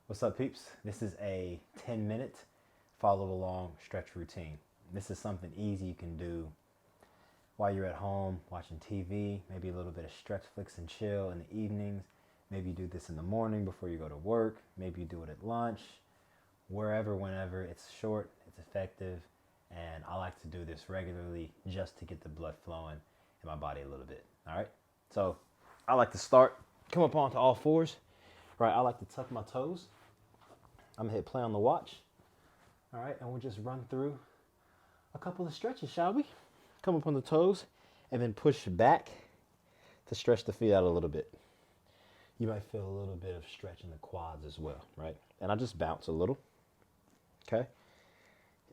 What's up, peeps? This is a 10-minute follow along stretch routine. This is something easy you can do while you're at home watching TV, maybe a little bit of stretch flicks and chill in the evenings. Maybe you do this in the morning before you go to work. Maybe you do it at lunch, wherever, whenever. It's short, it's effective, and I like to do this regularly just to get the blood flowing in my body a little bit. All right. So I like to start, come up onto all fours. Right. I like to tuck my toes. I'm gonna hit play on the watch. All right, and we'll just run through a couple of stretches, shall we? Come up on the toes and then push back to stretch the feet out a little bit. You might feel a little bit of stretch in the quads as well, right? And I just bounce a little, okay?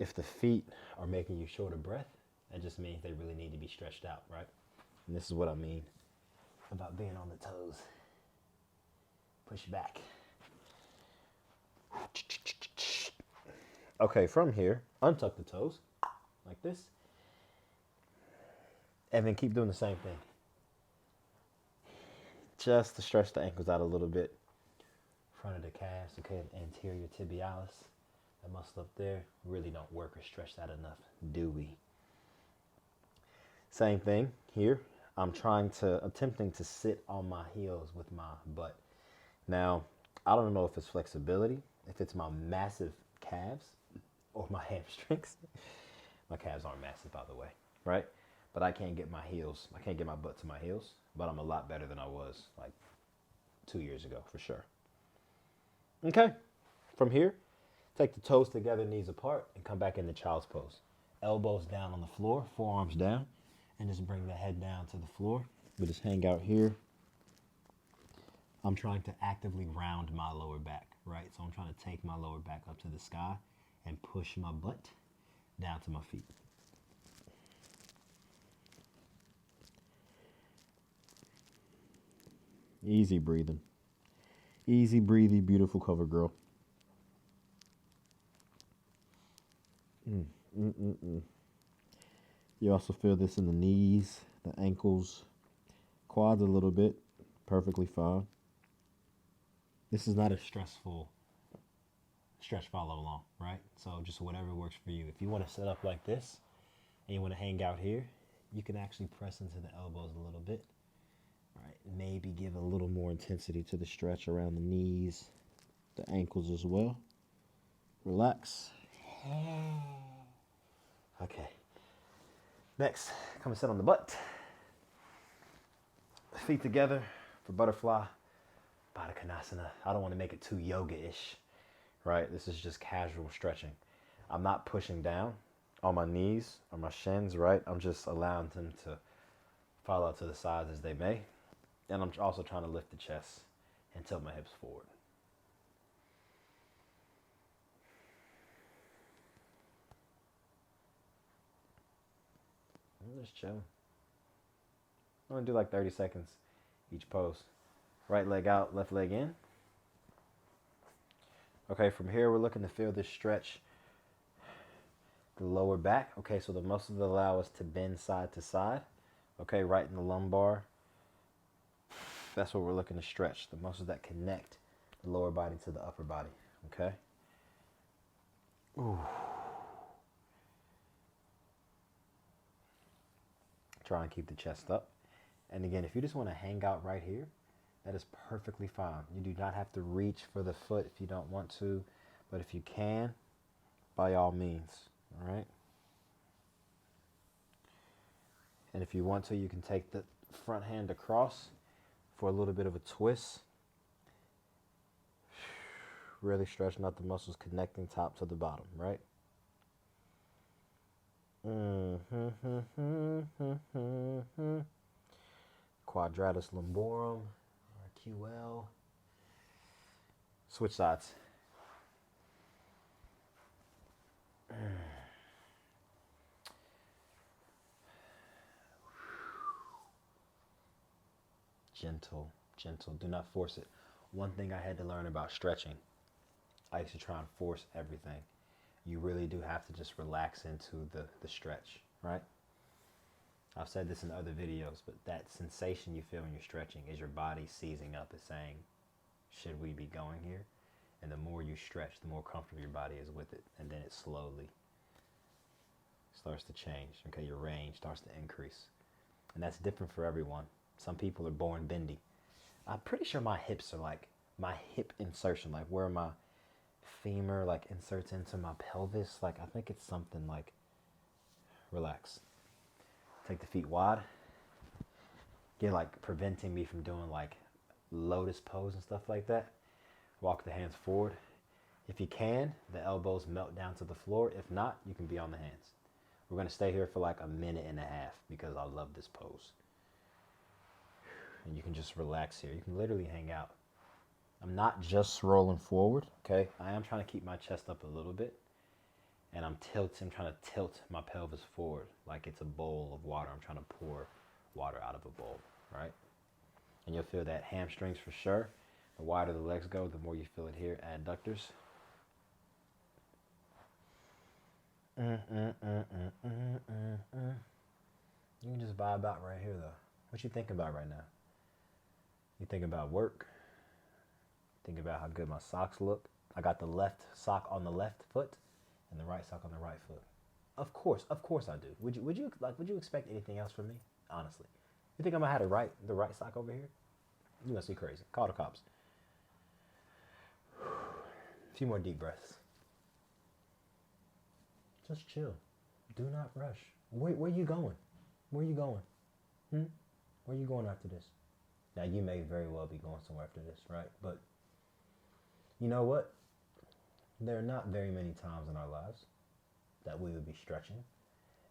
If the feet are making you short of breath, that just means they really need to be stretched out, right? And this is what I mean about being on the toes. Push back. Okay, from here, untuck the toes like this. And then keep doing the same thing. Just to stretch the ankles out a little bit. Front of the calves, okay, anterior tibialis. That muscle up there, really don't work or stretch that enough, do we? Same thing here. I'm attempting to sit on my heels with my butt. Now, I don't know if it's flexibility, if it's my massive calves or my hamstrings. My calves aren't massive, by the way, right? But I can't get my butt to my heels, but I'm a lot better than I was like 2 years ago for sure. Okay, from here, take the toes together, knees apart, and come back into child's pose. Elbows down on the floor, forearms down, and just bring the head down to the floor. We just hang out here. I'm trying to actively round my lower back, right? So I'm trying to take my lower back up to the sky and push my butt down to my feet. Easy breathing. Easy breathing, beautiful cover girl. You also feel this in the knees, the ankles, quads a little bit. Perfectly fine. This is not a stressful stretch follow along, right? So just whatever works for you. If you want to set up like this and you want to hang out here, you can actually press into the elbows a little bit. Right, maybe give a little more intensity to the stretch around the knees, the ankles as well. Relax. Okay. Next, come and sit on the butt. Feet together for butterfly, Baddha Konasana. I don't want to make it too yoga-ish, right? This is just casual stretching. I'm not pushing down on my knees or my shins, right? I'm just allowing them to fall out to the sides as they may. And I'm also trying to lift the chest and tilt my hips forward. I'm just chilling. I'm gonna do like 30 seconds each pose. Right leg out, left leg in. Okay, from here we're looking to feel this stretch. The lower back. Okay, so the muscles that allow us to bend side to side. Okay, right in the lumbar. That's what we're looking to stretch. The muscles that connect the lower body to the upper body. Okay. Ooh. Try and keep the chest up. And again, if you just want to hang out right here, that is perfectly fine. You do not have to reach for the foot if you don't want to, but if you can, by all means, all right? And if you want to, you can take the front hand across for a little bit of a twist. Really stretching out the muscles connecting top to the bottom, right? Quadratus lumborum, RQL. Switch sides. Gentle, gentle. Do not force it. One thing I had to learn about stretching, I used to try and force everything. You really do have to just relax into the stretch, right? I've said this in other videos, but that sensation you feel when you're stretching is your body seizing up, is saying, should we be going here? And the more you stretch, the more comfortable your body is with it. And then it slowly starts to change. Okay, your range starts to increase. And that's different for everyone. Some people are born bendy. I'm pretty sure my hips are like, my hip insertion, like where my femur like inserts into my pelvis. Like I think it's something like, relax. Take the feet wide. Get like preventing me from doing like lotus pose and stuff like that. Walk the hands forward. If you can, the elbows melt down to the floor. If not, you can be on the hands. We're going to stay here for like a minute and a half because I love this pose. And you can just relax here. You can literally hang out. I'm not just rolling forward, okay? I am trying to keep my chest up a little bit. And I'm trying to tilt my pelvis forward like it's a bowl of water. I'm trying to pour water out of a bowl, right? And you'll feel that hamstrings for sure. The wider the legs go, the more you feel it here. Adductors. You can just vibe out right here though. What you thinking about right now? You think about work. Think about how good my socks look. I got the left sock on the left foot and the right sock on the right foot. Of course I do. Would you expect anything else from me? Honestly. You think I'm gonna have the right sock over here? You must be crazy. Call the cops. A few more deep breaths. Just chill. Do not rush. Where you going? Where you going? Where you going after this? Now you may very well be going somewhere after this, right? But you know what? There are not very many times in our lives that we would be stretching,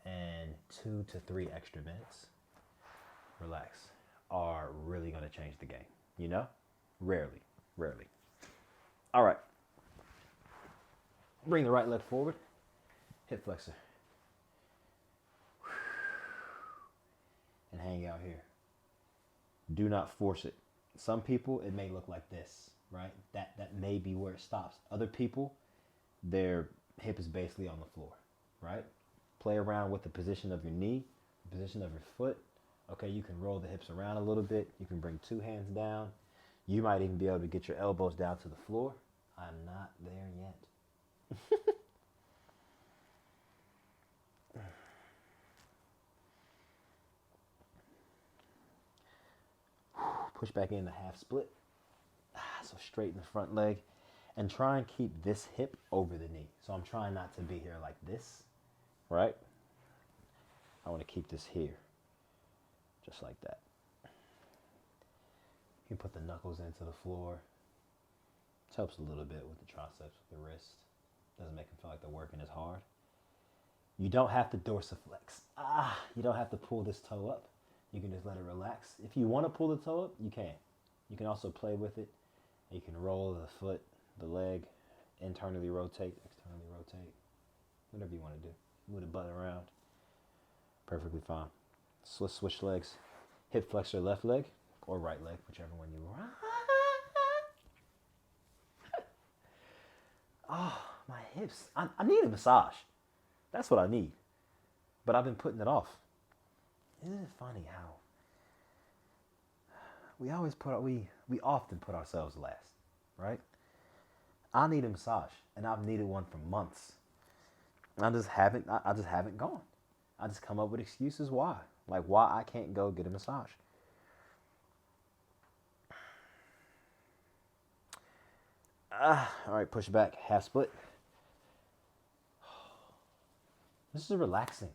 and 2 to 3 extra minutes, relax, are really going to change the game. You know? Rarely. All right. Bring the right leg forward. Hip flexor. And hang out here. Do not force it. Some people, it may look like this, right? That may be where it stops. Other people, their hip is basically on the floor, right? Play around with the position of your knee, the position of your foot. Okay, you can roll the hips around a little bit. You can bring 2 hands down. You might even be able to get your elbows down to the floor. I'm not there yet. Push back in the half split. So straighten the front leg. And try and keep this hip over the knee. So I'm trying not to be here like this, right? I want to keep this here. Just like that. You can put the knuckles into the floor. This helps a little bit with the triceps, with the wrist. Doesn't make them feel like they're working as hard. You don't have to dorsiflex. You don't have to pull this toe up. You can just let it relax. If you want to pull the toe up, you can. You can also play with it. You can roll the foot, the leg, internally rotate, externally rotate. Whatever you want to do. Move the butt around. Perfectly fine. Switch legs. Hip flexor left leg or right leg, whichever one you want. Oh, my hips. I need a massage. That's what I need. But I've been putting it off. Isn't it funny how we often put ourselves last, right? I need a massage, and I've needed one for months. I just haven't gone. I just come up with excuses why. Like why I can't go get a massage. All right, push back, half split. This is relaxing.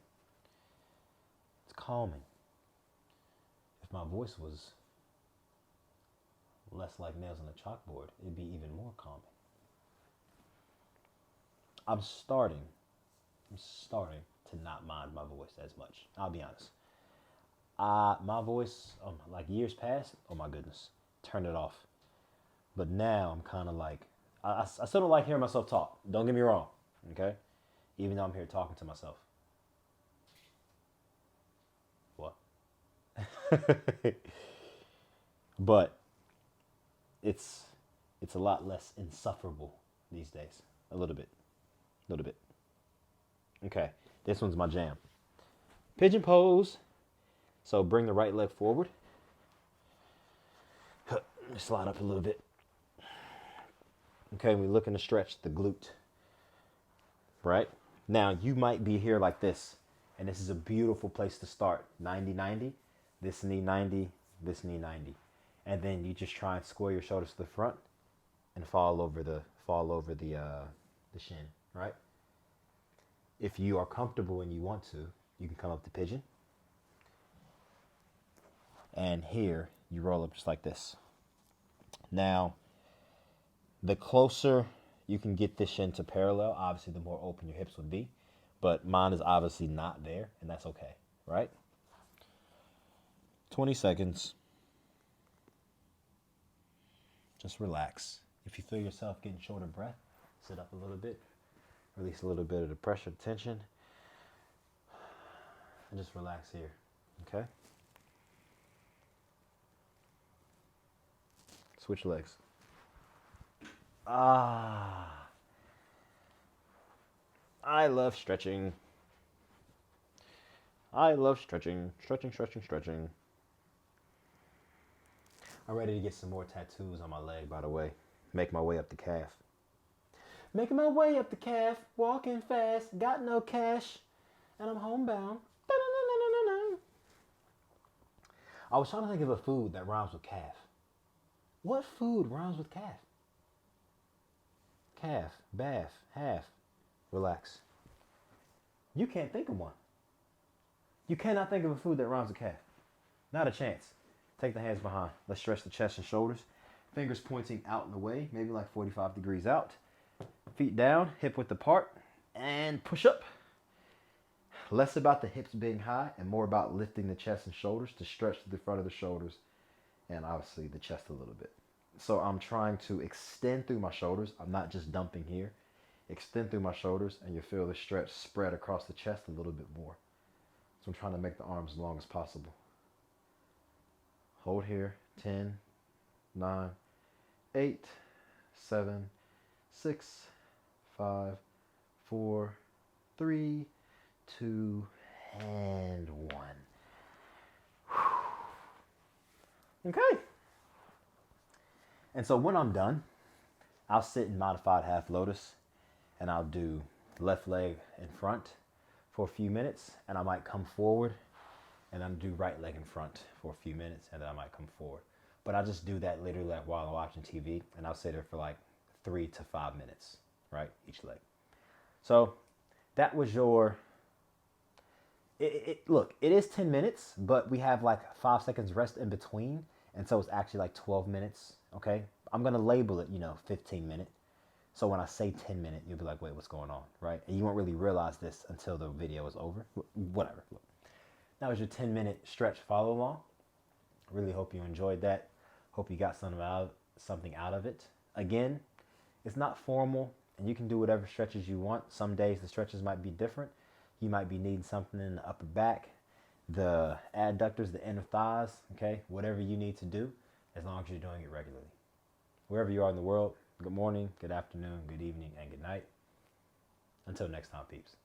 It's calming. If my voice was less like nails on a chalkboard, it'd be even more calming. I'm starting to not mind my voice as much. I'll be honest. My voice, like years past, oh my goodness, turn it off. But now I'm kind of like, I still don't like hearing myself talk. Don't get me wrong, okay? Even though I'm here talking to myself. What? But it's a lot less insufferable these days. A little bit. Okay, this one's my jam. Pigeon pose. So bring the right leg forward. Slide up a little bit. Okay, we're looking to stretch the glute, right? Now, you might be here like this, and this is a beautiful place to start. 90-90, this knee 90, this knee 90. And then you just try and square your shoulders to the front and fall over the shin, right? If you are comfortable and you want to, you can come up to pigeon. And here, you roll up just like this. Now, the closer you can get this shin to parallel, obviously the more open your hips would be. But mine is obviously not there, and that's okay, right? 20 seconds. Just relax. If you feel yourself getting short of breath, sit up a little bit, release a little bit of the pressure, tension, and just relax here, okay? Switch legs. I love stretching. I love stretching. Stretching, stretching, stretching. I'm ready to get some more tattoos on my leg, by the way. Make my way up the calf. Making my way up the calf, walking fast, got no cash, and I'm homebound. I was trying to think of a food that rhymes with calf. What food rhymes with calf? Calf, bath, half. Relax. You can't think of one. You cannot think of a food that rhymes with calf. Not a chance. Take the hands behind. Let's stretch the chest and shoulders. Fingers pointing out and away, maybe like 45 degrees out. Feet down, hip width apart, and push up. Less about the hips being high and more about lifting the chest and shoulders to stretch to the front of the shoulders and obviously the chest a little bit. So I'm trying to extend through my shoulders. I'm not just dumping here. Extend through my shoulders and you feel the stretch spread across the chest a little bit more. So I'm trying to make the arms as long as possible. Hold here. 10, 9, 8, 7, 6, 5, 4, 3, 2, and 1. Okay. And so when I'm done, I'll sit in modified half lotus and I'll do left leg in front for a few minutes and I might come forward and then do right leg in front for a few minutes and then I might come forward. But I just do that literally like while I'm watching TV and I'll sit there for like 3 to 5 minutes, right? Each leg. So that was your, look, it is 10 minutes, but we have like 5 seconds rest in between. And so it's actually like 12 minutes, okay? I'm going to label it, 15 minute. So when I say 10 minute, you'll be like, wait, what's going on, right? And you won't really realize this until the video is over. Whatever. Look. That was your 10-minute stretch follow along. Really hope you enjoyed that. Hope you got something out of it. Again, it's not formal and you can do whatever stretches you want. Some days the stretches might be different. You might be needing something in the upper back, the adductors, the inner thighs, okay? Whatever you need to do, as long as you're doing it regularly. Wherever you are in the world, good morning, good afternoon, good evening, and good night. Until next time, peeps.